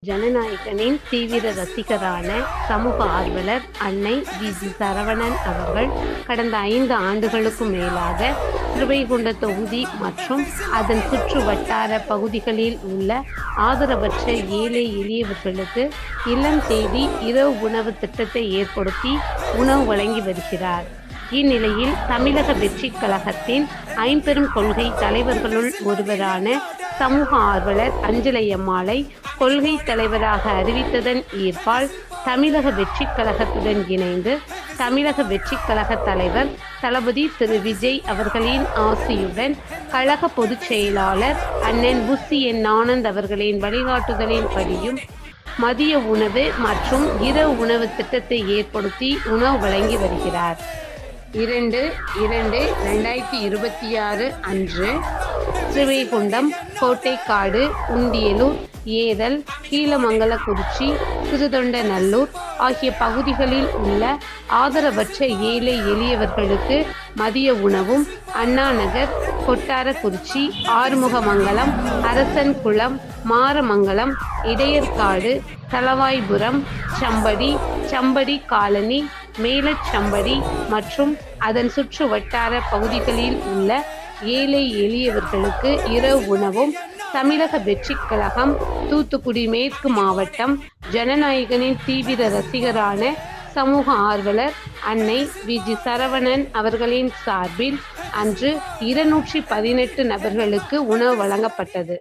ஜனநாயகனின் தீவிர ரசிகரான சமூக ஆர்வலர் அன்னை வி.ஜி. சரவணன் அவர்கள் கடந்த 5 ஆண்டுகளுக்கு மேலாக ஸ்ரீவைகுண்ட தொகுதி மற்றும் அதன் சுற்று வட்டார பகுதிகளில் உள்ள ஆதரவற்ற ஏழை எளியவர்களுக்கு இல்லம் தேடி இரவு உணவு திட்டத்தை ஏற்படுத்தி உணவு வழங்கி வருகிறார். இந்நிலையில் தமிழக வெற்றிக் கழகத்தின் ஐம்பெரும் கொள்கை தலைவர்களுள் ஒருவரான சமூக ஆர்வலர் அஞ்சலையம்மாளை கொள்கை தலைவராக அறிவித்ததன் ஈர்ப்பால் தமிழக வெற்றிக் கழகத்துடன் இணைந்து தமிழக வெற்றிக் கழக தலைவர் தளபதி திரு விஜய் அவர்களின் ஆசியுடன் கழக பொதுச் செயலாளர் அண்ணன் புஸ்ஸி என் ஆனந்த் அவர்களின் வழிகாட்டுதலின்படியும் மதிய உணவு மற்றும் இரவு உணவு திட்டத்தை ஏற்படுத்தி உணவு வழங்கி வருகிறார். 2/2/2026 அன்று ஸ்ரீவைகுண்டம், கோட்டைக்காடு, உண்டியலூர், ஏதல், கீழமங்கலக்குறிச்சி, சிறுதொண்டநல்லூர் ஆகிய பகுதிகளில் உள்ள ஆதரவற்ற ஏழை எளியவர்களுக்கு மதிய உணவும் அண்ணாநகர், கொட்டாரக்குறிச்சி, ஆறுமுகமங்கலம், அரசன்குளம், மாரமங்கலம், இடையர்காடு, தளவாய்புரம், சம்படி காலனி, மேலச்சம்படி மற்றும் அதன் சுற்று வட்டார பகுதிகளில் உள்ள ஏழை எளியவர்களுக்கு இரவு உணவும் தமிழக வெற்றிக் கழகம் தூத்துக்குடி மேற்கு மாவட்டம் ஜனநாயகனின் தீவிர ரசிகரான சமூக ஆர்வலர் அன்னை வி.ஜி. சரவணன் அவர்களின் சார்பில் அன்று 218 நபர்களுக்கு உணவு வழங்கப்பட்டது.